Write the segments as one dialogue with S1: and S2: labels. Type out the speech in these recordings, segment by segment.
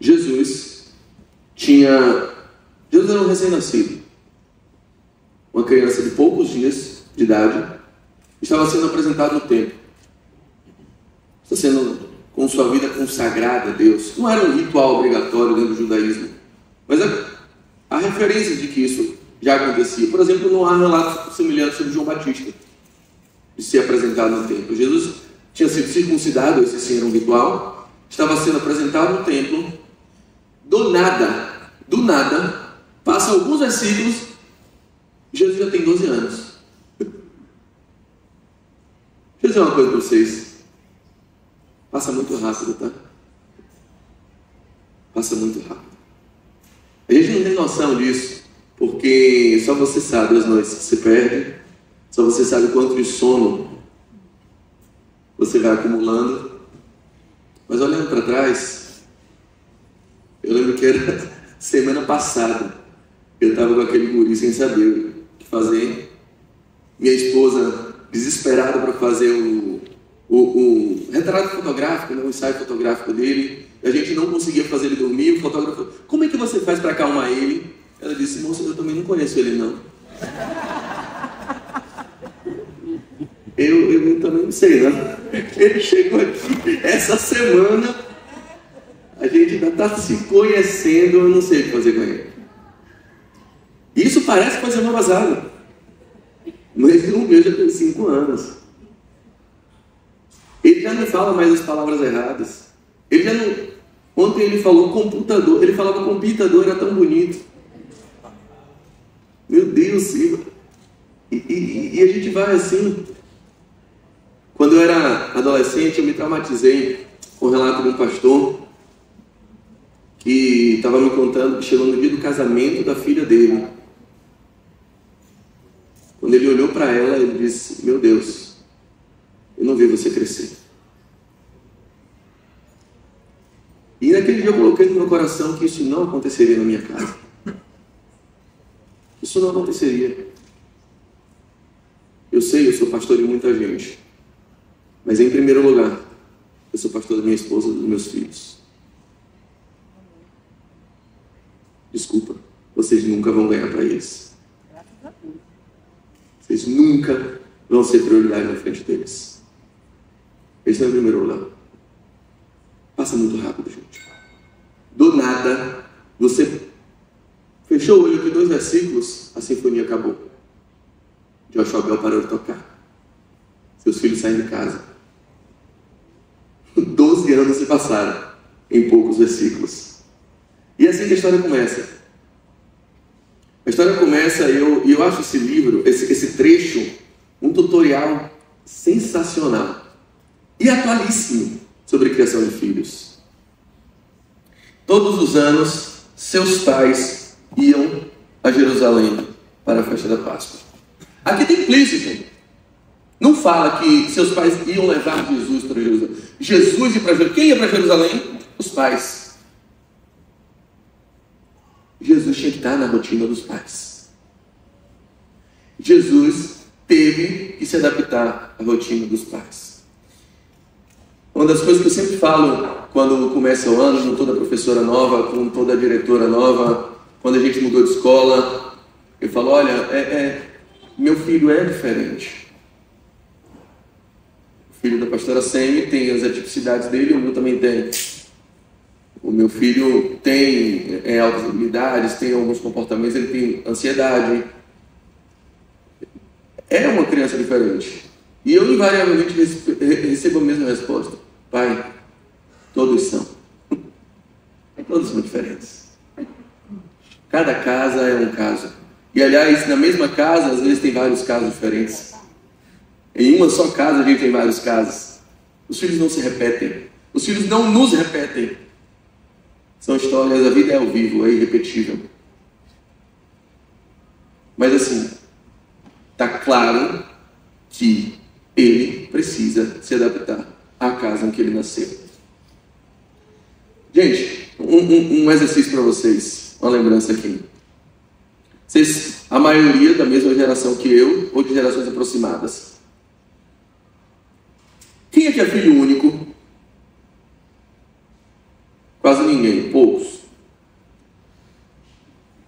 S1: Jesus era um recém-nascido, uma criança de poucos dias de idade, estava sendo apresentado no templo, está sendo com sua vida consagrada a Deus. Não era um ritual obrigatório dentro do judaísmo, mas há referências de que isso já acontecia. Por exemplo, não há relatos semelhantes sobre João Batista de ser apresentado no templo. Jesus tinha sido circuncidado, esse sim era um ritual, estava sendo apresentado no templo. Do nada, passa alguns versículos, Jesus já tem 12 anos. Deixa eu dizer uma coisa para vocês. Passa muito rápido, tá? Passa muito rápido. A gente não tem noção disso, porque só você sabe as noites que você perde, só você sabe quanto de sono você vai acumulando. Mas olhando para trás, eu lembro que era semana passada, eu estava com aquele guri sem saber o que fazer. Minha esposa, desesperada para fazer o retrato fotográfico, o ensaio fotográfico dele, a gente não conseguia fazer ele dormir. O fotógrafo, como é que você faz para acalmar ele? Ela disse, moça, eu também não conheço ele não. Eu também não sei, né? Ele chegou aqui essa semana, a gente ainda está se conhecendo, eu não sei o que fazer com ele. Isso parece que vai ser uma vazada, mas o meu já tem 5 anos. Ele já não fala mais as palavras erradas. Ele já não... Ontem ele falou computador, ele falava computador, era tão bonito. Meu Deus, Silva. E a gente vai assim. Quando eu era adolescente, eu me traumatizei com o relato de um pastor que estava me contando que chegou no dia do casamento da filha dele. Quando ele olhou para ela, ele disse, meu Deus, eu não vi você crescer. E naquele dia eu coloquei no meu coração que isso não aconteceria na minha casa. Isso não aconteceria. Eu sei, eu sou pastor de muita gente. Mas em primeiro lugar, eu sou pastor da minha esposa e dos meus filhos. Desculpa, vocês nunca vão ganhar para eles. Vocês nunca vão ser prioridade na frente deles. Esse é o primeiro lugar. Passa muito rápido, gente. Do nada, você fechou o olho aqui 2 versículos, a sinfonia acabou. Joshua Bell parou de tocar. Seus filhos saem de casa. 12 anos se passaram em poucos versículos. E assim que a história começa. A história começa, e eu acho esse livro, esse trecho, um tutorial sensacional e atualíssimo sobre criação de filhos. Todos os anos, seus pais iam a Jerusalém para a festa da Páscoa. Aqui tem implícito. Não fala que seus pais iam levar Jesus para Jerusalém. Jesus ia para Jerusalém. Quem ia para Jerusalém? Os pais. Jesus tinha que estar na rotina dos pais. Jesus teve que se adaptar à rotina dos pais. Uma das coisas que eu sempre falo quando começa o ano, com toda professora nova, com toda diretora nova, quando a gente mudou de escola, eu falo, olha, meu filho é diferente. O filho da pastora Semi tem as atipicidades dele, o meu também tem. O meu filho tem altas habilidades, tem alguns comportamentos, ele tem ansiedade. É uma criança diferente. E eu invariavelmente recebo a mesma resposta. Pai, todos são. Todos são diferentes. Cada casa é um caso. E aliás, na mesma casa, às vezes tem vários casos diferentes. Em uma só casa a gente tem vários casos. Os filhos não se repetem. Os filhos não nos repetem. São histórias, a vida é ao vivo, é irrepetível. Mas assim, está claro que ele precisa se adaptar à casa em que ele nasceu. Gente, um exercício para vocês, uma lembrança aqui. Vocês, a maioria da mesma geração que eu, ou de gerações aproximadas. Quem é que é filho único? Quase ninguém, poucos.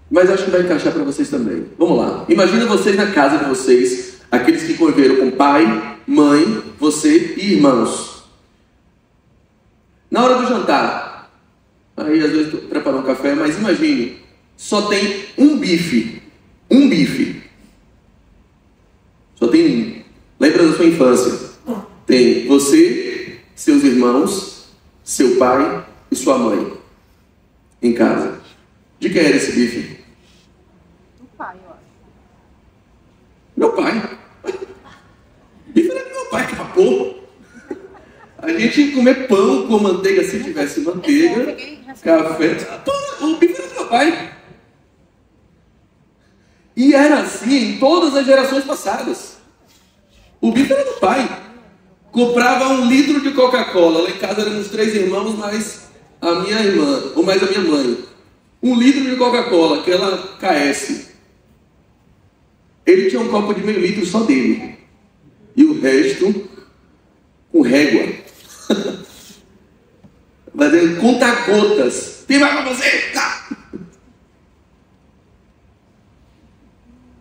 S1: Mas acho que vai encaixar para vocês também. Vamos lá. Imagina vocês na casa de vocês, aqueles que conviveram com pai, mãe, você e irmãos. Na hora do jantar, aí às vezes preparam um café, mas imagine, só tem um bife. Um bife. Só tem um. Lembra da sua infância? Tem você, seus irmãos, seu pai e sua mãe em casa. De quem era esse bife?
S2: Do pai, eu acho.
S1: Meu pai. Bife era do meu pai, capô. A gente ia comer pão com manteiga, se tivesse manteiga, café. O bife era do meu pai. E era assim em todas as gerações passadas. O bife era do pai. Comprava 1 litro de Coca-Cola. Lá em casa éramos 3 irmãos, mais a minha irmã, ou mais a minha mãe. 1 litro de Coca-Cola, aquela KS. Ele tinha um copo de meio litro só dele. E o resto com régua. Fazendo conta-gotas. Tem mais pra você? Tá.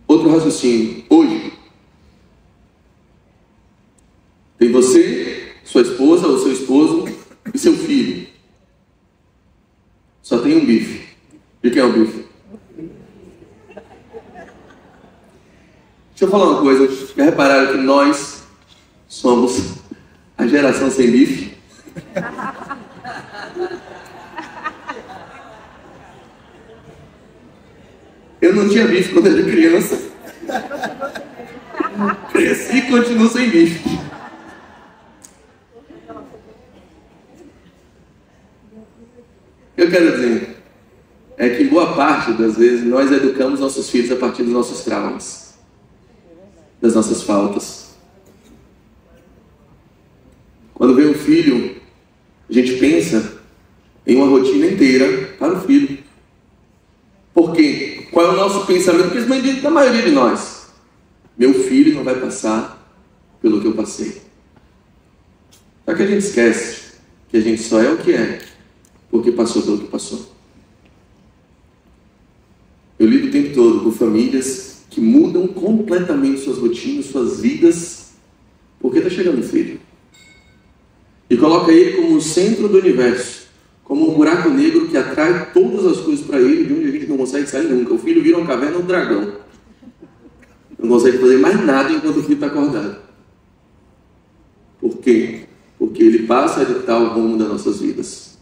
S1: Outro raciocínio. Hoje, tem você, sua esposa ou seu esposo e seu filho. Só tem um bife. De quem é o bife? Deixa eu falar uma coisa. Já repararam que nós somos a geração sem bife? Eu não tinha bife quando era criança. Cresci e continuo sem bife. Eu quero dizer, é que boa parte das vezes nós educamos nossos filhos a partir dos nossos traumas, das nossas faltas. Quando vem um filho, a gente pensa em uma rotina inteira para o filho. Por quê? Qual é o nosso pensamento? Principalmente da maioria de nós. Meu filho não vai passar pelo que eu passei. Só que a gente esquece que a gente só é o que é porque passou pelo que passou. Eu lido o tempo todo com famílias que mudam completamente suas rotinas, suas vidas, porque está chegando um filho. E coloca ele como o centro do universo, como um buraco negro que atrai todas as coisas para ele, de onde a gente não consegue sair nunca. O filho vira uma caverna, um dragão. Não consegue fazer mais nada enquanto o filho está acordado. Por quê? Porque ele passa a ditar o rumo das nossas vidas.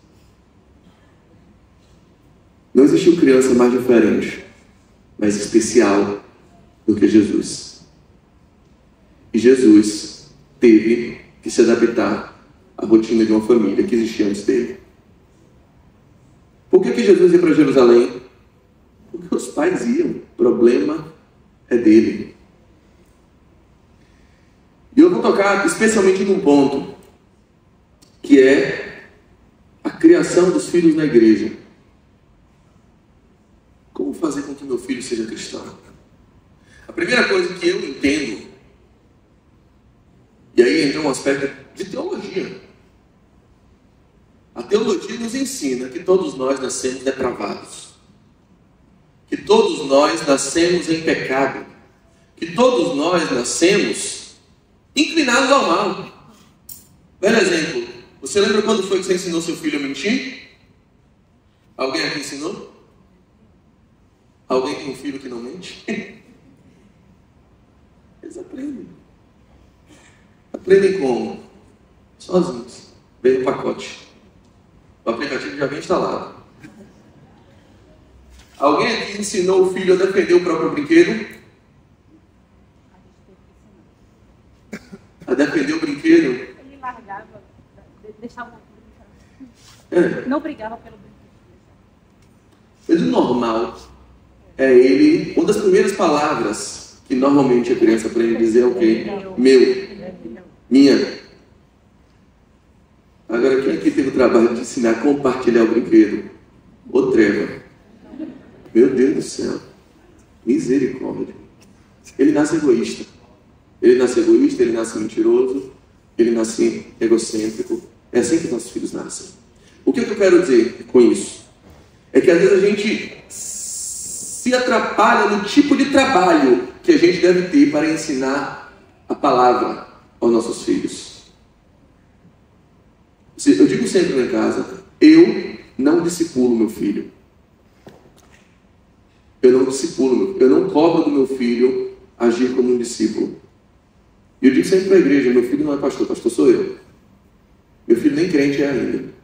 S1: Não existiu criança mais diferente, mais especial do que Jesus. E Jesus teve que se adaptar à rotina de uma família que existia antes dele. Por que Jesus ia para Jerusalém? Porque os pais iam. O problema é dele. E eu vou tocar especialmente num ponto, que é a criação dos filhos na igreja. Como fazer com que meu filho seja cristão? A primeira coisa que eu entendo, e aí entra um aspecto de teologia. A teologia nos ensina que todos nós nascemos depravados, que todos nós nascemos em pecado, que todos nós nascemos inclinados ao mal. Velho exemplo, você lembra quando foi que você ensinou seu filho a mentir? Alguém aqui ensinou? Alguém tem um filho que não mente? Eles aprendem. Aprendem como? Sozinhos. Vem no pacote. O aplicativo já vem instalado. Alguém aqui ensinou o filho a defender o próprio brinquedo? A defender o brinquedo?
S2: Ele largava, deixava
S1: Não
S2: brigava pelo brinquedo.
S1: Mas o normal é ele... Uma das primeiras palavras que normalmente a criança aprende a dizer é o quê? Meu. Minha. Agora, quem aqui teve o trabalho de ensinar a compartilhar o brinquedo? Ô treva. Meu Deus do céu. Misericórdia. Ele nasce egoísta. Ele nasce egoísta, ele nasce mentiroso, ele nasce egocêntrico. É assim que nossos filhos nascem. O que eu quero dizer com isso? É que às vezes a gente se atrapalha no tipo de trabalho que a gente deve ter para ensinar a palavra aos nossos filhos. Eu digo sempre lá em casa, eu não discipulo meu filho. Eu não discipulo, eu não cobro do meu filho agir como um discípulo. E eu digo sempre para a igreja, meu filho não é pastor, pastor sou eu. Meu filho nem crente é ainda.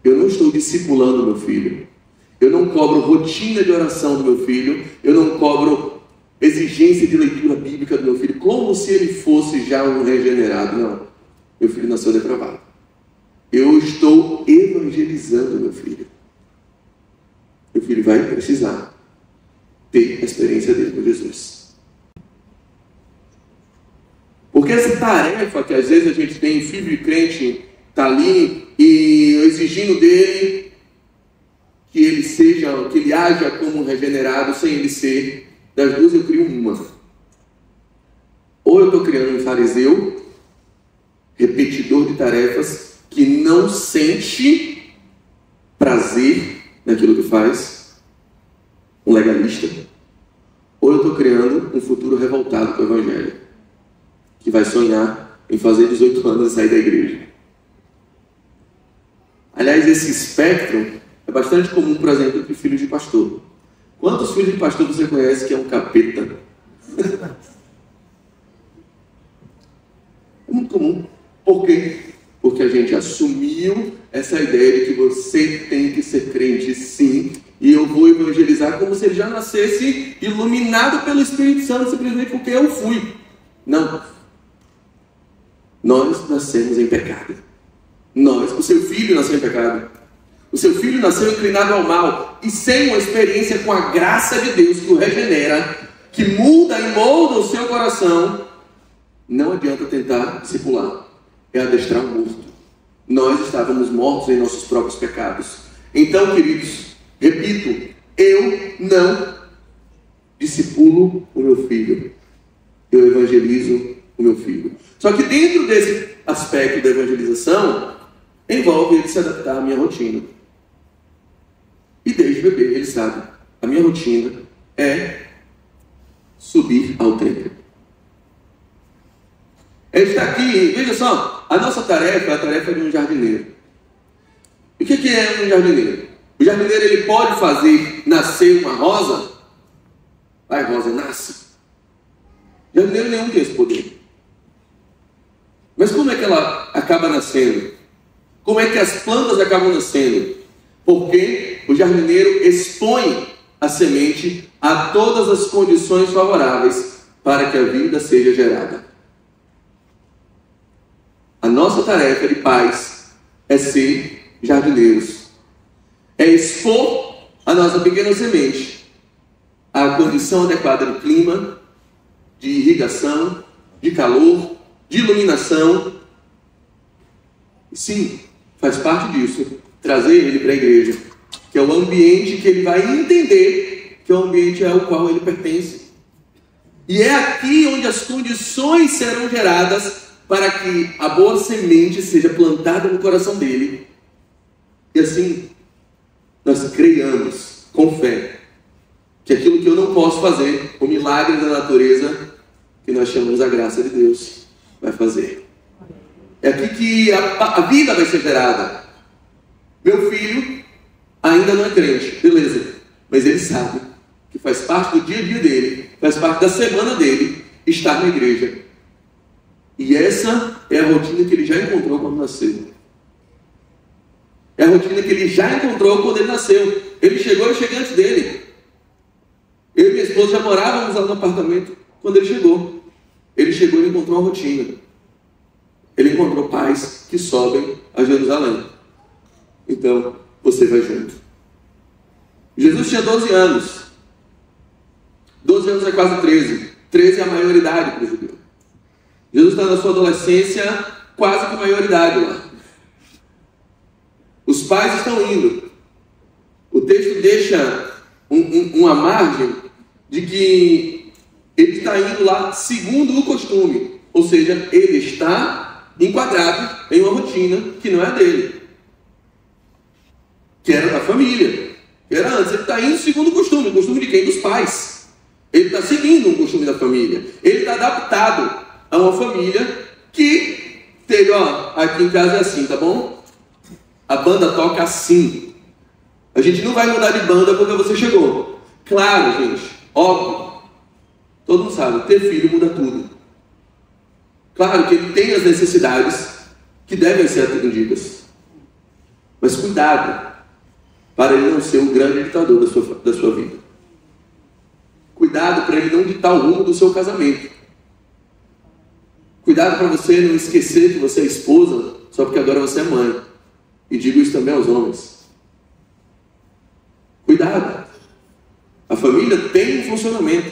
S1: Eu não estou discipulando meu filho. Eu não cobro rotina de oração do meu filho. Eu não cobro exigência de leitura bíblica do meu filho, como se ele fosse já um regenerado. Não. Meu filho nasceu depravado. Eu estou evangelizando meu filho. Meu filho vai precisar ter a experiência dele com Jesus. Porque essa tarefa que às vezes a gente tem, filho de crente, está ali e exigindo dele que ele seja, que ele haja como um regenerado sem ele ser, das duas eu crio uma. Ou eu estou criando um fariseu, repetidor de tarefas, que não sente prazer naquilo que faz, um legalista, ou eu estou criando um futuro revoltado com o evangelho, que vai sonhar em fazer 18 anos e sair da igreja. Aliás, esse espectro é bastante comum, por exemplo, entre filhos de pastor. Quantos filhos de pastor você conhece que é um capeta? É muito comum. Por quê? Porque a gente assumiu essa ideia de que você tem que ser crente sim, e eu vou evangelizar como se ele já nascesse iluminado pelo Espírito Santo, simplesmente porque eu fui. Não. Nós nascemos em pecado. O seu filho nasceu em pecado. O seu filho nasceu inclinado ao mal e sem uma experiência com a graça de Deus que o regenera, que muda e molda o seu coração. Não adianta tentar discipular. É adestrar o morto. Nós estávamos mortos em nossos próprios pecados. Então, queridos, repito, eu não discipulo o meu filho. Eu evangelizo o meu filho. Só que dentro desse aspecto da evangelização, envolve ele se adaptar à minha rotina. E desde bebê ele sabe, a minha rotina é subir ao templo. Ele está aqui, veja só, a nossa tarefa é a tarefa de um jardineiro. E o que é um jardineiro? O jardineiro ele pode fazer nascer uma rosa? Vai, rosa, nasce. O jardineiro nenhum tem esse poder. Mas como é que ela acaba nascendo? Como é que as plantas acabam nascendo? Porque o jardineiro expõe a semente a todas as condições favoráveis para que a vida seja gerada. A nossa tarefa de pais é ser jardineiros. É expor a nossa pequena semente à condição adequada de clima, de irrigação, de calor, de iluminação. Sim, faz parte disso, trazer ele para a igreja, que é o ambiente que ele vai entender que é o ambiente ao qual ele pertence. E é aqui onde as condições serão geradas para que a boa semente seja plantada no coração dele. E assim, nós creiamos com fé que aquilo que eu não posso fazer, o milagre da natureza, que nós chamamos a graça de Deus, vai fazer. É aqui que a vida vai ser gerada. Meu filho ainda não é crente, beleza, mas ele sabe que faz parte do dia a dia dele, faz parte da semana dele, estar na igreja. E essa é a rotina que ele já encontrou quando nasceu. É a rotina que ele já encontrou quando ele nasceu. Ele chegou, eu cheguei antes dele. Eu e minha esposa já morávamos lá no apartamento quando ele chegou. Ele chegou e encontrou uma rotina. Ele encontrou pais que sobem a Jerusalém. Então, você vai junto. Jesus tinha 12 anos. 12 anos é quase 13. 13 é a maioridade para o judeu. Jesus está na sua adolescência, quase com maioridade lá. Os pais estão indo. O texto deixa uma margem de que ele está indo lá segundo o costume. Ou seja, ele está enquadrado em uma rotina que não é a dele, que era da família, que era antes. Ele está indo segundo o costume de quem? Dos pais. Ele está seguindo um costume da família. Ele está adaptado a uma família que teve, aqui em casa é assim, tá bom? A banda toca assim. A gente não vai mudar de banda porque você chegou. Claro, gente, óbvio. Todo mundo sabe, ter filho muda tudo. Claro que ele tem as necessidades que devem ser atendidas. Mas cuidado, para ele não ser o grande ditador da sua vida. Cuidado para ele não ditar o rumo do seu casamento. Cuidado para você não esquecer que você é esposa só porque agora você é mãe. E digo isso também aos homens. Cuidado. A família tem um funcionamento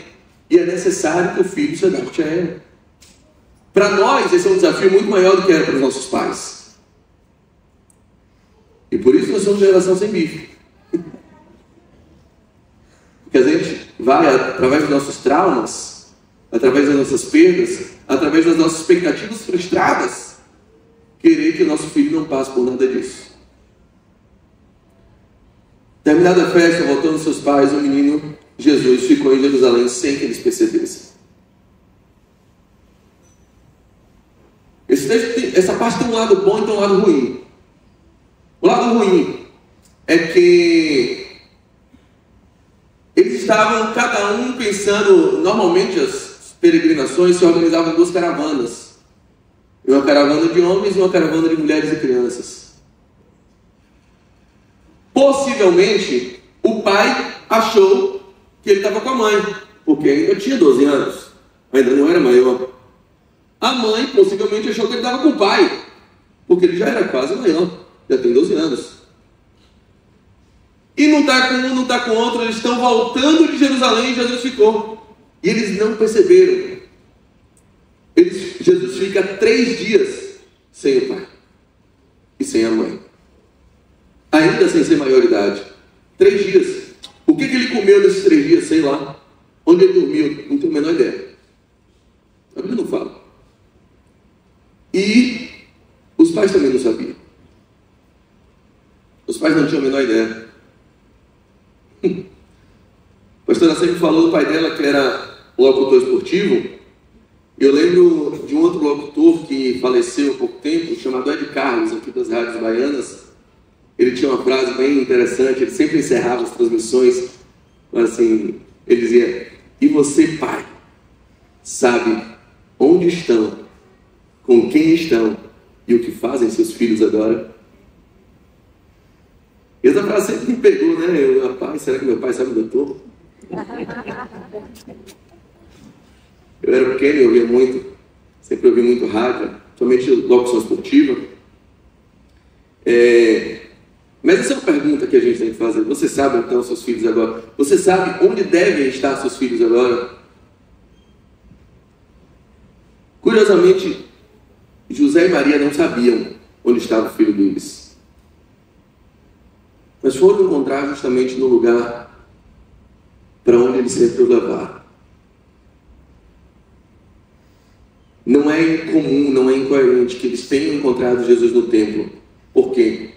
S1: e é necessário que o filho se adapte a ela. Para nós, esse é um desafio muito maior do que era para os nossos pais. E por isso nós somos geração sem bife. Porque a gente vai, através dos nossos traumas, através das nossas perdas, através das nossas expectativas frustradas, querer que o nosso filho não passe por nada disso. Terminada a festa, voltando seus pais, o menino Jesus ficou em Jerusalém sem que eles percebessem. Essa parte tem um lado bom e tem um lado ruim. O lado ruim é que eles estavam, cada um pensando, normalmente as peregrinações se organizavam em duas caravanas. Uma caravana de homens e uma caravana de mulheres e crianças. Possivelmente, o pai achou que ele estava com a mãe, porque ainda tinha 12 anos, ainda não era maior. A mãe possivelmente achou que ele estava com o pai, porque ele já era quase maior, já tem 12 anos. E não está com um, não está com outro, eles estão voltando de Jerusalém e Jesus ficou. E eles não perceberam. Jesus fica 3 dias sem o pai e sem a mãe. Ainda sem ser maioridade. 3 dias. O que ele comeu nesses 3 dias? Sei lá. Onde ele dormiu? Não tenho a menor ideia. A Bíblia não fala. E os pais também não sabiam. Os pais não tinham a menor ideia. A pastora sempre falou do pai dela, que era locutor esportivo. Eu lembro de um outro locutor que faleceu há pouco tempo, chamado Ed Carlos, aqui das rádios baianas. Ele tinha uma frase bem interessante, ele sempre encerrava as transmissões assim, ele dizia: e você, pai, sabe onde estão, com quem estão e o que fazem seus filhos agora? E essa frase sempre me pegou, né? Rapaz, será que meu pai sabe onde eu estou? Eu era pequeno e ouvia muito, sempre ouvi muito rádio, somente locução esportiva. Mas essa é uma pergunta que a gente tem que fazer. Você sabe então seus filhos agora? Você sabe onde devem estar seus filhos agora? Curiosamente, José e Maria não sabiam onde estava o filho deles. Mas foram encontrar justamente no lugar para onde eles sempre o levaram. Não é incomum, não é incoerente que eles tenham encontrado Jesus no templo. Por quê?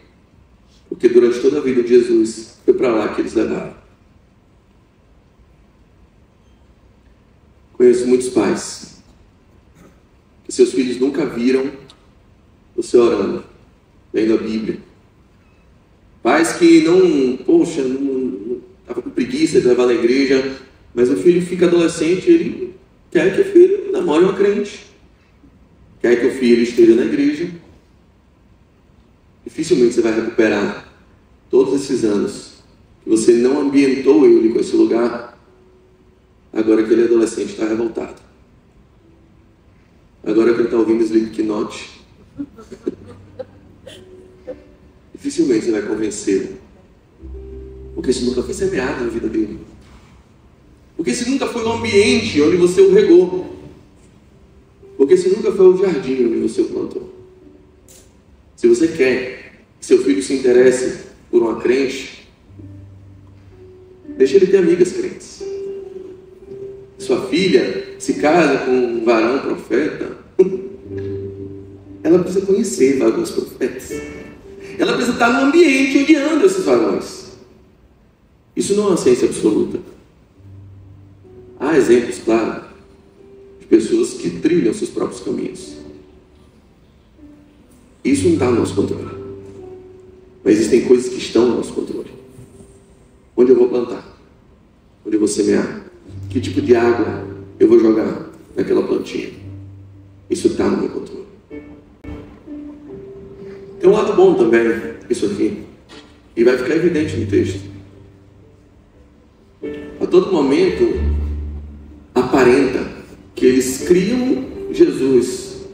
S1: Porque durante toda a vida de Jesus, foi para lá que eles levaram. Conheço muitos pais que seus filhos nunca viram você orando, lendo a Bíblia. Pais que não estava com preguiça de levar na igreja, mas o filho fica adolescente, ele quer que o filho namore uma crente, quer que o filho esteja na igreja. Dificilmente você vai recuperar todos esses anos que você não ambientou ele com esse lugar. Agora aquele adolescente está revoltado. Agora que ele está ouvindo Slipknot, dificilmente você vai convencê-lo. Porque isso nunca foi semeado na vida dele. Porque esse nunca foi o ambiente onde você o regou. Porque esse nunca foi o jardim onde você o plantou. Se você quer que seu filho se interesse por uma crente, deixa ele ter amigas crentes. Sua filha se casa com um varão profeta, ela precisa conhecer vagões profetas. Ela precisa estar no ambiente onde andam esses vagões. Isso não é uma ciência absoluta. Há exemplos, claro, de pessoas que trilham seus próprios caminhos. Isso não está no nosso controle. Mas existem coisas que estão no nosso controle. Onde eu vou plantar? Onde eu vou semear? Que tipo de água eu vou jogar naquela plantinha? Isso está no meu controle. Tem um lado bom também, isso aqui. E vai ficar evidente no texto. A todo momento, aparenta que eles criam Jesus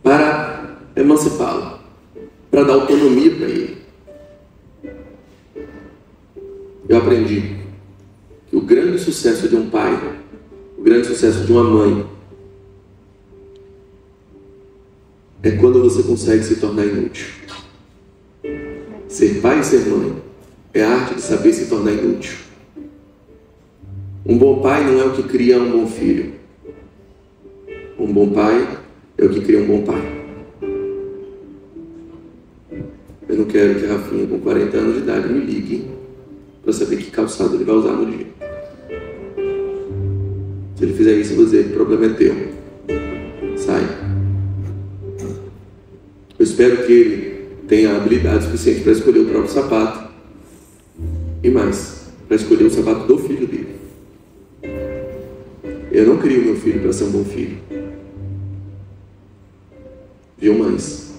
S1: para emancipá-lo, para dar autonomia para ele. Eu aprendi que o grande sucesso de um pai, o grande sucesso de uma mãe, é quando você consegue se tornar inútil. Ser pai e ser mãe é a arte de saber se tornar inútil. Um bom pai não é o que cria um bom filho. Um bom pai é o que cria um bom pai. Eu não quero que a Rafinha, com 40 anos de idade, me ligue para saber que calçado ele vai usar no dia. Se ele fizer isso, eu vou dizer: o problema é teu. Sai. Eu espero que ele tenha habilidade suficiente para escolher o próprio sapato. E mais, para escolher o sapato do filho dele. Eu não crio meu filho para ser um bom filho. Viu, mães?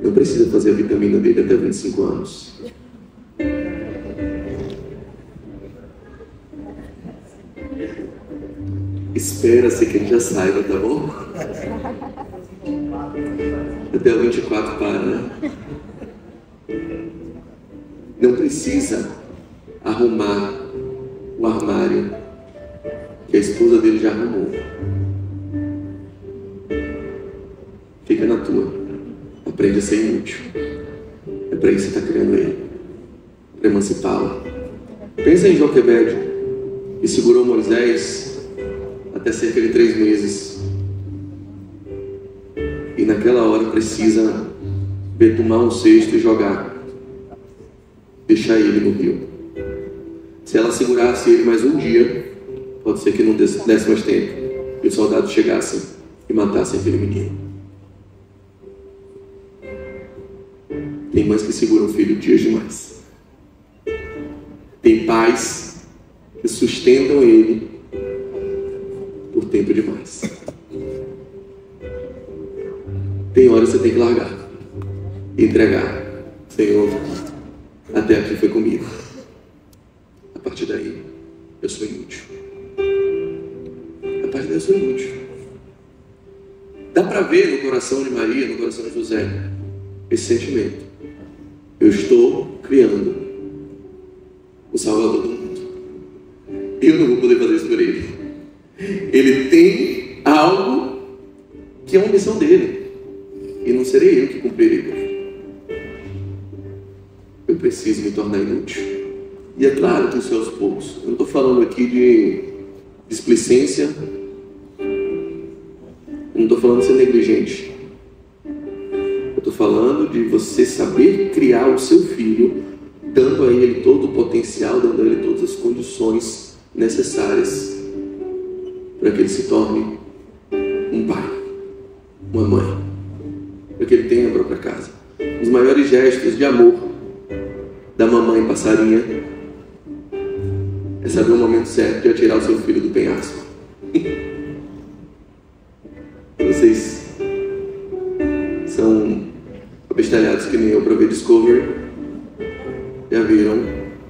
S1: Não precisa fazer a vitamina dele até 25 anos. Espera-se que ele já saiba, tá bom? Até o 24 para, né? Não precisa arrumar o armário que a esposa dele já arrumou. Fica na tua. Aprende a ser inútil. É para isso que você está criando ele. Para emancipá-lo. Pensa em Joquebede, que segurou Moisés até cerca de 3 meses. E naquela hora precisa betumar um cesto e jogar. Deixar ele no rio. Se ela segurasse ele mais um dia, pode ser que não desse mais tempo e os soldados chegassem e matassem aquele menino. Tem mães que seguram o filho dias demais. Tem pais que sustentam ele por tempo demais. Tem horas que você tem que largar e entregar. Senhor, até aqui foi comigo. A partir daí, eu sou inútil. A partir daí, eu sou inútil. Dá para ver no coração de Maria, no coração de José, esse sentimento. Eu estou criando o Salvador do mundo. Eu não vou poder fazer isso por ele. Ele tem algo que é uma missão dele. E não serei eu que cumprirei. Eu preciso me tornar inútil. E é claro que isso é aos poucos. Eu não estou falando aqui de displicência. Eu não estou falando de ser negligente. Eu estou falando de você saber criar o seu filho, dando a ele todo o potencial, dando a ele todas as condições necessárias para que ele se torne um pai, uma mãe, para que ele tenha a própria casa. Os maiores gestos de amor da mamãe passarinha é saber o momento certo de atirar o seu filho do penhasco. Vocês são abestalhados que nem eu para ver Discovery. Já viram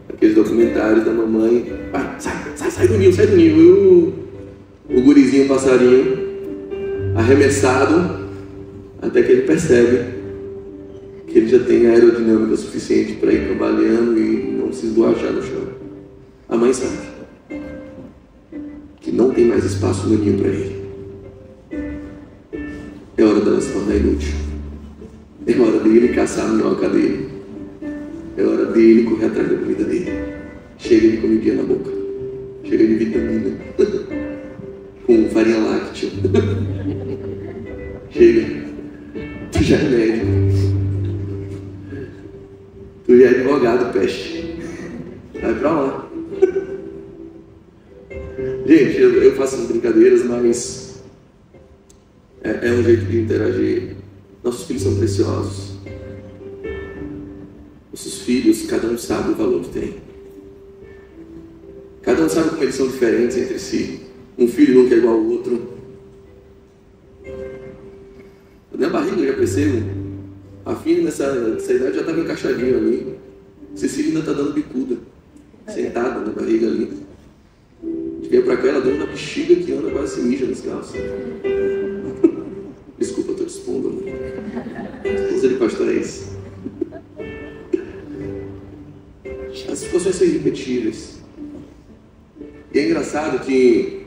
S1: aqueles documentários da mamãe? Vai, sai do ninho, sai do ninho. E o gurizinho passarinho arremessado até que ele percebe que ele já tem aerodinâmica suficiente para ir trabalhando e não se esborrachar no chão. A mãe sabe que não tem mais espaço no ninho para ele. É hora dela se tornar inútil. É hora dele caçar a minhoca dele. É hora dele correr atrás da comida dele. Chega de comidinha na boca. Chega de vitamina. com farinha láctea. Chega. Tu já é médico. Tu já é advogado, peste. Vai pra lá. Gente, eu faço essas brincadeiras, mas é um jeito de interagir. Nossos filhos são preciosos. Nossos filhos, cada um sabe o valor que tem. Cada um sabe como eles são diferentes entre si. Um filho nunca é igual ao outro. Na barriga eu já percebo. A filha nessa idade já estava encaixadinha ali. Cecília ainda está dando bicuda. Sentada na barriga ali. De vem pra cá, ela deu uma bexiga que anda quase se mija nas calças. Desculpa, eu estou expondo. Esposa de pastor é isso. As situações são irrepetíveis. E é engraçado que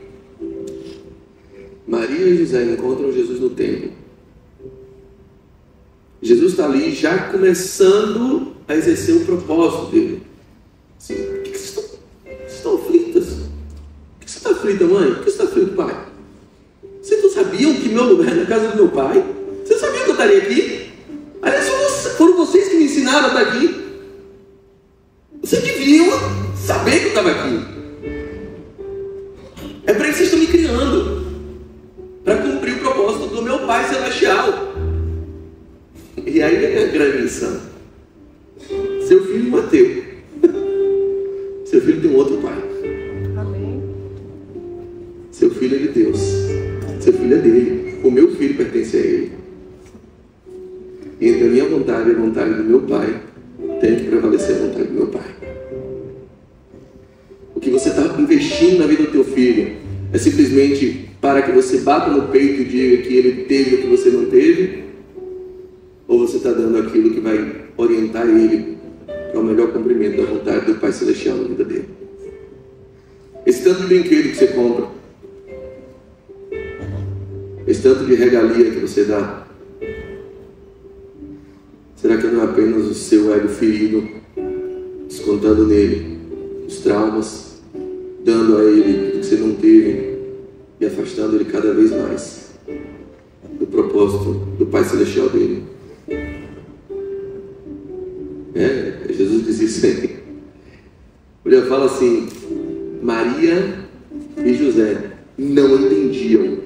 S1: Maria e José encontram Jesus no templo. Jesus está ali já começando a exercer o propósito dele. Assim, por que vocês estão aflitas? Por que você está aflita, mãe? Por que você está aflito, pai? Vocês não sabiam que meu lugar é na casa do meu pai? Vocês sabiam que eu estaria aqui? Aliás, foram vocês que me ensinaram a estar aqui. Vocês deviam saber que eu estava aqui. É para isso que vocês estão me criando. Para cumprir o propósito do meu Pai Celestial. E aí é a grande lição. Seu filho bateu. Seu filho tem um outro pai.
S2: Amém.
S1: Seu filho é de Deus. Seu filho é dele. O meu filho pertence a ele. E entre a minha vontade e a vontade do meu pai, tem que prevalecer a vontade do meu pai. O que você está investindo na vida do teu filho é simplesmente para que você bata no peito e diga que ele teve o que você não teve? Ou você está dando aquilo que vai orientar ele para o melhor cumprimento da vontade do Pai Celestial na vida dele? Esse tanto de brinquedo que você compra, esse tanto de regalia que você dá, será que não é apenas o seu ego ferido, descontando nele os traumas, dando a ele o que você não teve e afastando ele cada vez mais do propósito do Pai Celestial dele? Jesus diz isso aí. Ele fala assim: Maria e José não entendiam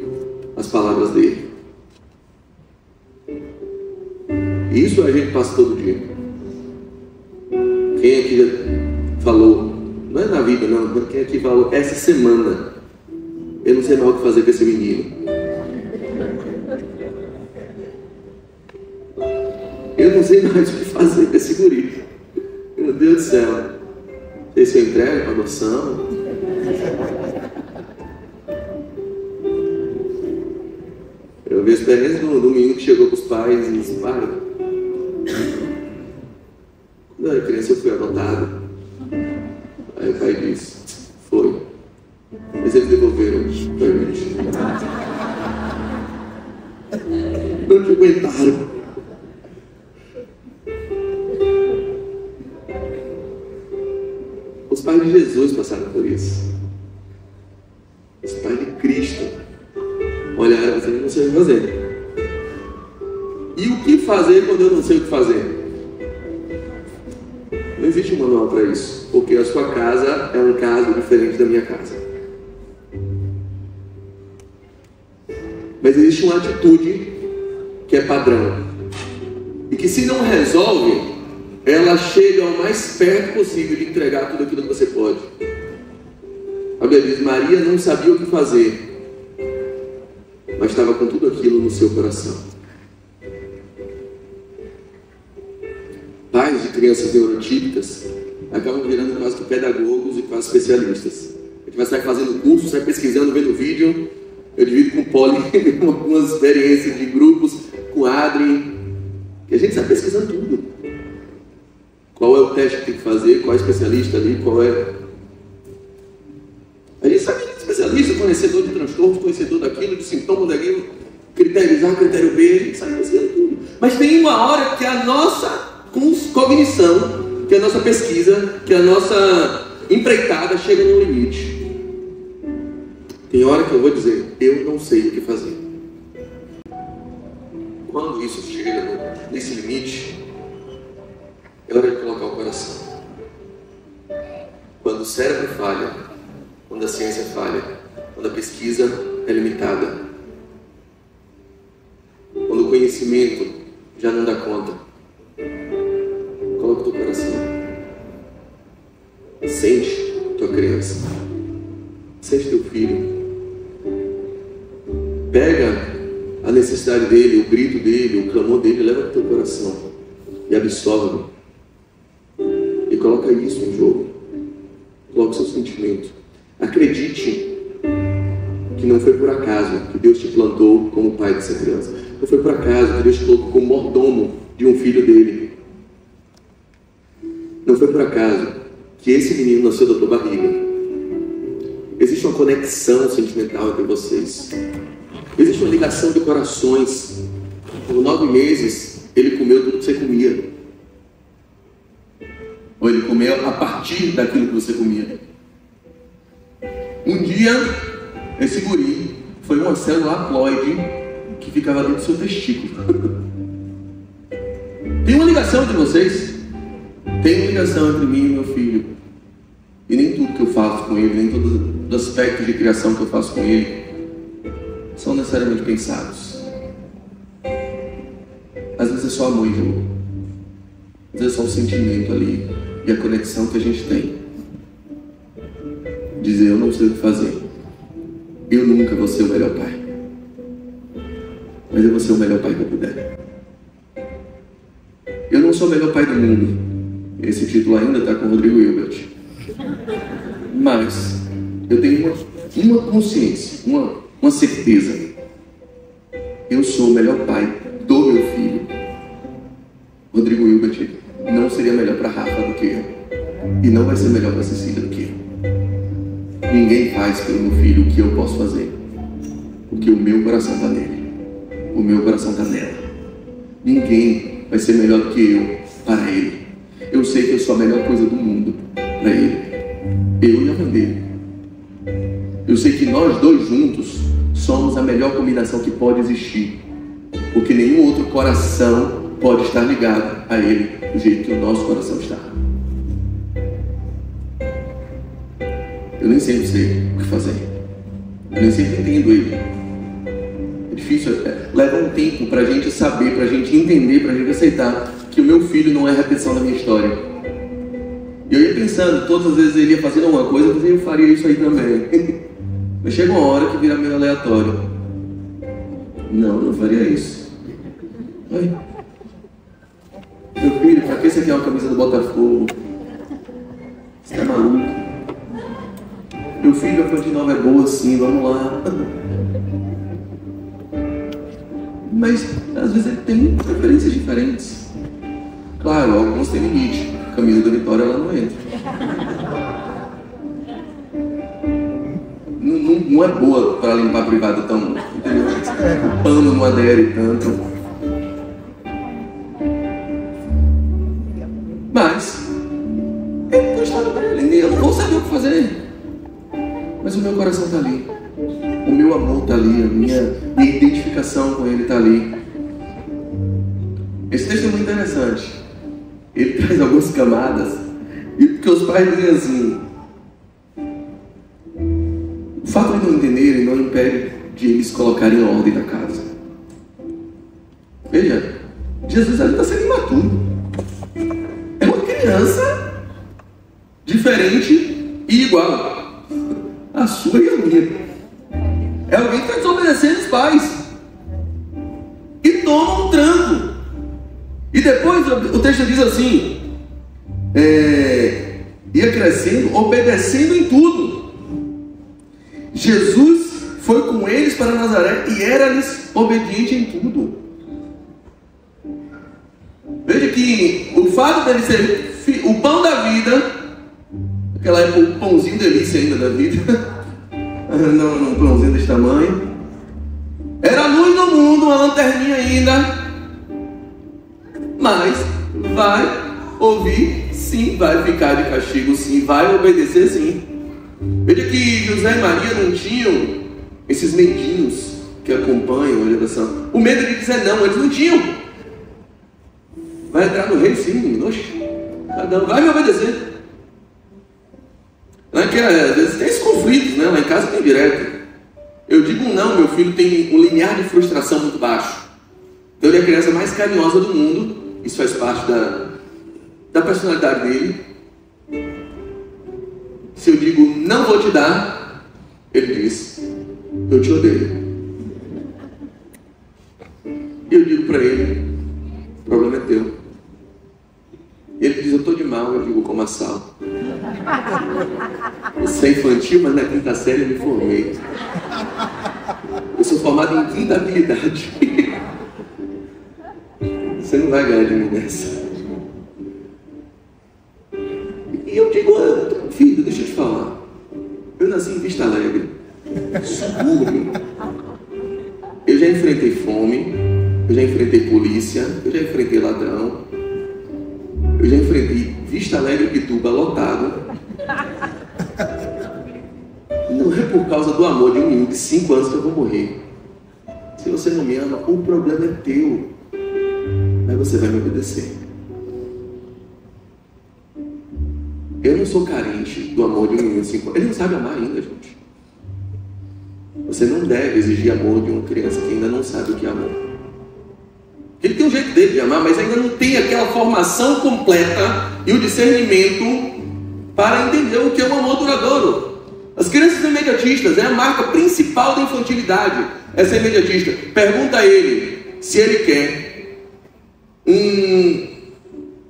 S1: as palavras dele. Isso a gente passa todo dia. Quem aqui já falou, não é na vida não, mas quem aqui falou, essa semana eu não sei mais o que fazer com esse menino. Eu não sei mais o que fazer com esse guri. Meu Deus do céu. Não sei se eu entrego para adoção. Eu vi a experiência do menino que chegou com os pais e disse: pai, quando eu era criança eu fui adotado. Aí o pai disse: foi. Mas eles devolveram pra gente. Não te aguentaram. Os pais de Jesus passaram por isso. Os pais de Cristo olharam e disseram: não sei o que fazer. E o que fazer quando eu não sei o que fazer? Não existe um manual para isso, porque a sua casa é um caso diferente da minha casa. Mas existe uma atitude que é padrão e que, se não resolve, ela chega ao mais perto possível de entregar tudo aquilo que você pode. A Bíblia diz: Maria não sabia o que fazer, mas estava com tudo aquilo no seu coração. Pais de crianças neurotípicas acabam virando quase que pedagogos e quase especialistas. A gente vai sair fazendo curso, sai pesquisando, vendo vídeo. Eu divido com o Poli algumas experiências de grupos, com a Adri, que a gente sai pesquisando tudo. Qual é o teste que tem que fazer, qual é o especialista ali, qual é... A gente sabe que é especialista, conhecedor de transtornos, conhecedor daquilo, de sintomas daquilo, critério A, critério B, a gente sabe pesquisando tudo. Mas tem uma hora que a nossa cognição, que a nossa pesquisa, que a nossa empreitada chega no limite. Tem hora que eu vou dizer, eu não sei o que fazer. Quando isso chega nesse limite, é hora de colocar o coração. Quando o cérebro falha, quando a ciência falha, quando a pesquisa é limitada, quando o conhecimento já não dá conta, coloca o teu coração. Sente tua criança. Sente teu filho. Pega a necessidade dele, o grito dele, o clamor dele, leva para o teu coração e absorve. E coloca isso em jogo. Coloca o seu sentimento. Acredite que não foi por acaso que Deus te plantou como pai dessa criança. Não foi por acaso que Deus te colocou como mordomo de um filho dele. Não foi por acaso que esse menino nasceu da tua barriga. Existe uma conexão sentimental entre vocês. Existe uma ligação de corações. Por 9 meses, ele comeu tudo que você comia. Ou ele comeu a partir daquilo que você comia. Um dia, esse guri foi uma célula haploide que ficava dentro do seu testículo. Tem uma ligação entre vocês? Tem uma ligação entre mim e meu filho. E nem tudo que eu faço com ele, nem todos os aspectos de criação que eu faço com ele são necessariamente pensados. Às vezes é só amor em jogo. Às vezes é só um sentimento ali e a conexão que a gente tem. Dizer, eu não sei o que fazer. Eu nunca vou ser o melhor pai. Mas eu vou ser o melhor pai que eu puder. Eu não sou o melhor pai do mundo. Esse título ainda está com o Rodrigo Hilbert. Mas eu tenho uma consciência, uma certeza. Eu sou o melhor pai do meu filho. Rodrigo Hilbert não seria melhor para Rafa do que eu. E não vai ser melhor para Cecília do que eu. Ninguém faz pelo meu filho o que eu posso fazer. Porque o meu coração está nele. O meu coração está nela. Ninguém vai ser melhor do que eu para ele. Eu sei que eu sou a melhor coisa do mundo para ele. Eu e a mãe dele. Eu sei que nós dois juntos somos a melhor combinação que pode existir. Porque nenhum outro coração pode estar ligado a ele do jeito que o nosso coração está. Eu nem sempre sei o que fazer. Eu nem sempre entendo ele. É difícil, leva um tempo para a gente saber, para a gente entender, para a gente aceitar que o meu filho não é a repetição da minha história. E eu ia pensando, todas as vezes ele ia fazendo alguma coisa, eu faria isso aí também. Mas chega uma hora que vira meio aleatório. Não faria isso. Ai. Meu filho, pra que você quer uma camisa do Botafogo? Você tá maluco? Meu filho, a fonte nova é boa sim, vamos lá. Mas às vezes ele tem preferências diferentes. Claro, alguns têm limite. A camisa do Vitória ela não entra. Não é boa para limpar a privada tão, entendeu? O pano não adere tanto. Mas eu gostava dele. Eu não vou saber o que fazer. Mas o meu coração está ali. O meu amor está ali. A minha identificação com ele está ali. Esse texto é muito interessante. Ele traz algumas camadas. E porque os pais dizem assim: o fato de não entenderem não impede de eles colocarem em ordem na casa. Veja, Jesus ainda está sendo imaturo. É uma criança diferente e igual. A sua e a minha. É alguém que está desobedecendo os pais. E toma um tranco. E depois o texto diz assim: ia crescendo, obedecendo em tudo. Jesus foi com eles para Nazaré e era-lhes obediente em tudo. Veja que o fato dele ser o pão da vida, naquela época o pãozinho delícia ainda da vida, não um pãozinho desse tamanho, era a luz do mundo, uma lanterninha ainda, mas vai ouvir sim, vai ficar de castigo sim, vai obedecer sim. Veja que José e Maria não tinham esses medinhos que acompanham a geração. O medo de dizer não, eles não tinham. Vai entrar no reino sim, menino. Oxe, cada um vai me obedecer. Não é que às vezes tem esses conflitos, né? Lá em casa tem direto. Eu digo não, meu filho tem um limiar de frustração muito baixo. Então ele é a criança mais carinhosa do mundo. Isso faz parte da personalidade dele. Se eu digo não vou te dar, ele diz eu te odeio. E eu digo para ele, o problema é teu. Ele diz eu estou de mal, eu digo como a sal. Você é infantil, mas na quinta série eu me formei. Eu sou formado em quinta habilidade. Você não vai ganhar de mim nessa. E eu digo, filho, deixa eu te falar. Eu nasci em Vista Alegre, subúrbio. Eu já enfrentei fome, eu já enfrentei polícia, eu já enfrentei ladrão, eu já enfrentei Vista Alegre e Pituba lotado. Não é por causa do amor de um menino de 5 anos que eu vou morrer. Se você não me ama, o problema é teu. Mas você vai me obedecer. Eu não sou carente do amor de um menino de 5 anos. Ele não sabe amar ainda, gente. Você não deve exigir amor de uma criança que ainda não sabe o que é amor. Ele tem um jeito dele de amar, mas ainda não tem aquela formação completa e o discernimento para entender o que é um amor duradouro. As crianças imediatistas é a marca principal da infantilidade. Essa imediatista. Pergunta a ele se ele quer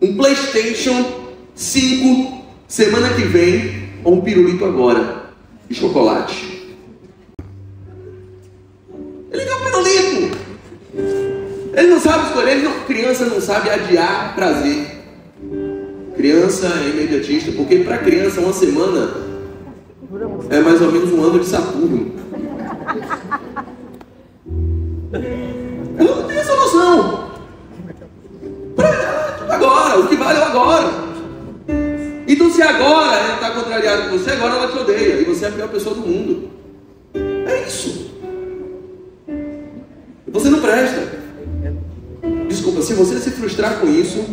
S1: um PlayStation 5 semana que vem ou um pirulito agora de chocolate. Ele quer um pirulito. Ele não sabe escolher. Criança não sabe adiar prazer. Criança é imediatista, porque para criança uma semana é mais ou menos um ano de Saturno. Ela não tem essa noção. Para ela, tudo agora, o que vale é o agora. Então se agora ela está contrariada com você, agora ela te odeia. E você é a pior pessoa do mundo. É isso. Você não presta. Desculpa, se você se frustrar com isso,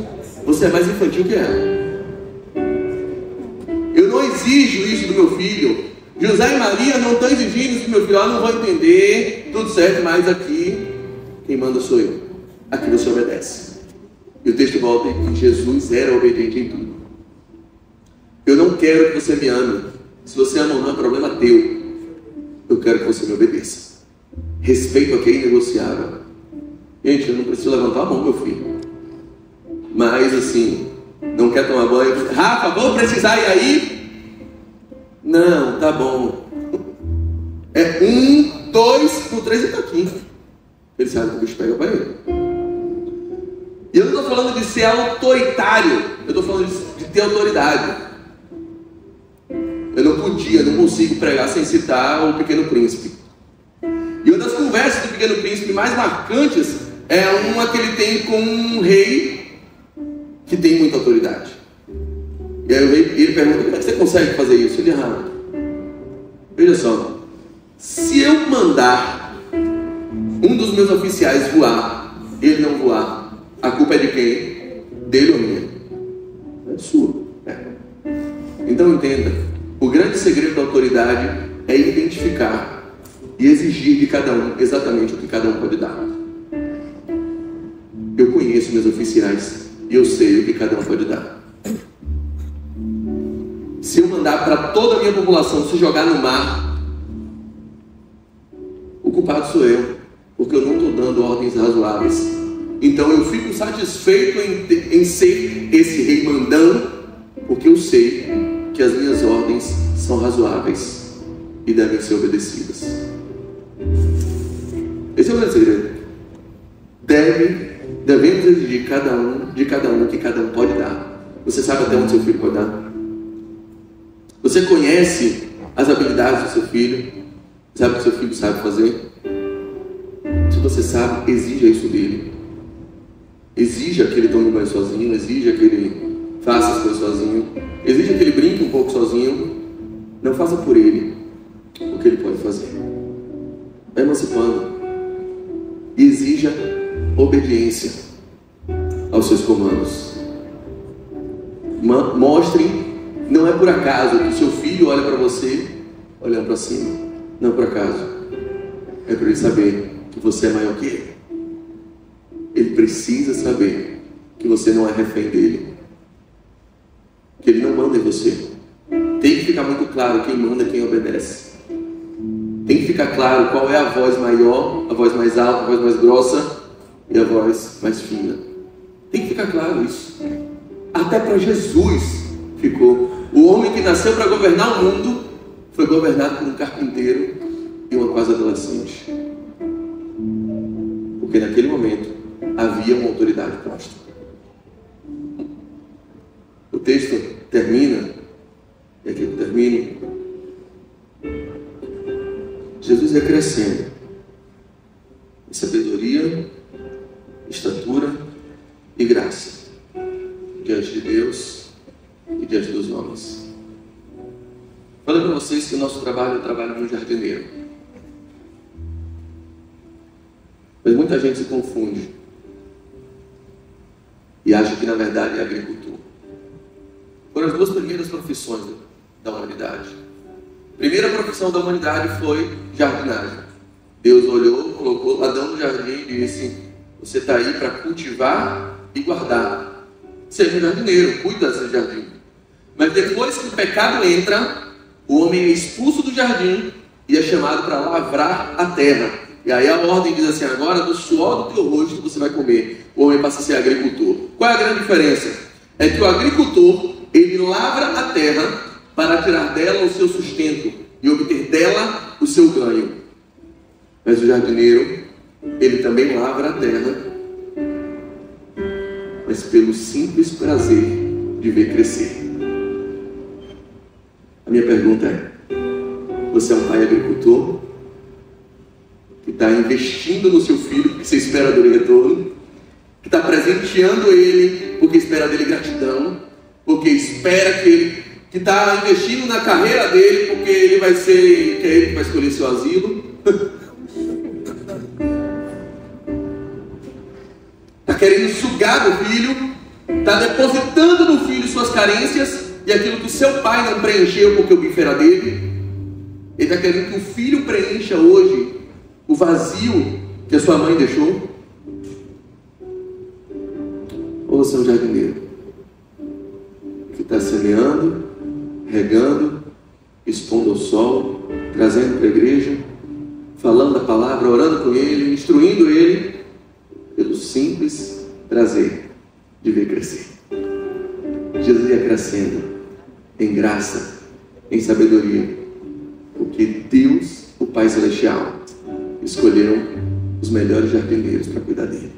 S1: você é mais infantil que ela. Eu não exijo isso do meu filho. José e Maria não estão exigindo isso do meu filho. Eu não vou entender, tudo certo, mas aqui quem manda sou eu. Aqui você obedece. E o texto volta que Jesus era obediente em tudo. Eu não quero que você me ame. Se você ama ou não é problema teu. Eu quero que você me obedeça. Respeito aqui é inegociável. Gente, eu não preciso levantar a mão, meu filho. Mas assim, não quer tomar banho? Rafa, vou precisar ir aí? Não, tá bom. É 1, 2, no 3 ele tá aqui. Ele sabe que o bicho pega para ele. E eu não estou falando de ser autoritário. Eu estou falando de ter autoridade. Eu não consigo pregar sem citar o Pequeno Príncipe. E uma das conversas do Pequeno Príncipe mais marcantes é uma que ele tem com um rei que tem muita autoridade. E aí ele pergunta, como é que você consegue fazer isso? Ele veja só, se eu mandar um dos meus oficiais voar, ele não voar, a culpa é de quem? Dele ou minha? É sua. Então entenda, o grande segredo da autoridade é identificar e exigir de cada um exatamente o que cada um pode dar. Eu conheço meus oficiais e eu sei o que cada um pode dar. Se eu mandar para toda a minha população se jogar no mar, o culpado sou eu, porque eu não estou dando ordens razoáveis. Então eu fico satisfeito em ser esse rei mandão, porque eu sei que as minhas ordens são razoáveis e devem ser obedecidas. Esse é o grande segredo. Devemos exigir de cada um que cada um pode dar. Você sabe até onde seu filho pode dar? Você conhece as habilidades do seu filho? Sabe o que seu filho sabe fazer? Se você sabe, exija isso dele. Exija que ele tome banho sozinho, exija que ele faça as coisas sozinho, exija que ele brinque um pouco sozinho. Não faça por ele o que ele pode fazer. vai emancipando. E exija obediência aos seus comandos. Mostre, não é por acaso que o seu filho olha para você olhando para cima. Não é por acaso. É para ele saber que você é maior que ele. Ele precisa saber que você não é refém dele. Que ele não manda em você. Tem que ficar muito claro quem manda e quem obedece. Tem que ficar claro qual é a voz maior, a voz mais alta, a voz mais grossa e a voz mais fina. Tem que ficar claro isso. Até para Jesus ficou. O homem que nasceu para governar o mundo foi governado por um carpinteiro e uma quase adolescente. Porque naquele momento havia uma autoridade posta. O texto termina, e aqui eu termino. Jesus ia crescendo em sabedoria, estatura e graça diante de Deus e diante dos homens. Falei para vocês que o nosso trabalho é o trabalho de um jardineiro. Mas muita gente se confunde e acha que na verdade é agricultor. Foram as duas primeiras profissões da humanidade. A primeira profissão da humanidade foi jardinagem. Deus olhou, colocou Adão no jardim e disse: você está aí para cultivar e guardar. Seja um jardineiro, cuida desse jardim. Mas depois que o pecado entra, o homem é expulso do jardim e é chamado para lavrar a terra. E aí a ordem diz assim: agora do suor do teu rosto você vai comer. O homem passa a ser agricultor. Qual é a grande diferença? É que o agricultor, ele lavra a terra para tirar dela o seu sustento e obter dela o seu ganho. Mas o jardineiro, ele também lavra a terra, mas pelo simples prazer de ver crescer. A minha pergunta é: você é um pai agricultor que está investindo no seu filho porque você espera dele retorno, que está presenteando ele porque espera dele gratidão, porque espera que está investindo na carreira dele porque ele vai ser, que é ele que vai escolher seu asilo? Está querendo sugar do filho, está depositando no filho suas carências e aquilo que o seu pai não preencheu porque o bife era dele. Ele está querendo que o filho preencha hoje o vazio que a sua mãe deixou. Ou você é um jardineiro que está semeando, regando, expondo ao sol, trazendo para a igreja, falando a palavra, orando com ele, instruindo ele, pelo simples prazer de ver crescer. Jesus ia crescendo em graça, em sabedoria, porque Deus, o Pai Celestial, escolheu os melhores jardineiros para cuidar dele.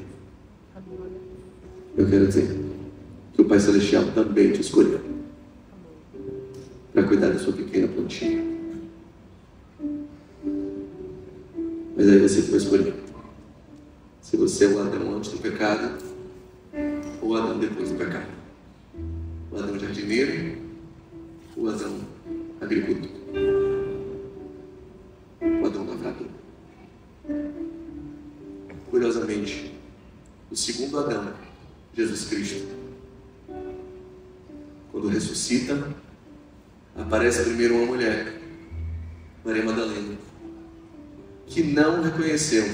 S1: Eu quero dizer que o Pai Celestial também te escolheu para cuidar da sua pequena plantinha. Mas aí você que vai escolher se você é o Adão antes do pecado ou o Adão depois do pecado. O Adão jardineiro ou o Adão agricultor. O Adão lavrador. Curiosamente, o segundo Adão, Jesus Cristo, quando ressuscita, aparece primeiro uma mulher, Maria Madalena, que não reconheceu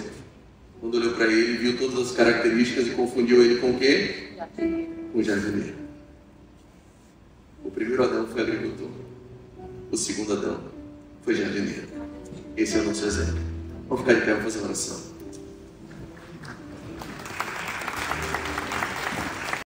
S1: quando olhou para ele, viu todas as características e confundiu ele com o quê? Com o jardineiro. O primeiro Adão foi agricultor, o segundo Adão foi jardineiro. Esse é o nosso exemplo. Vamos ficar de pé, vamos fazer uma oração.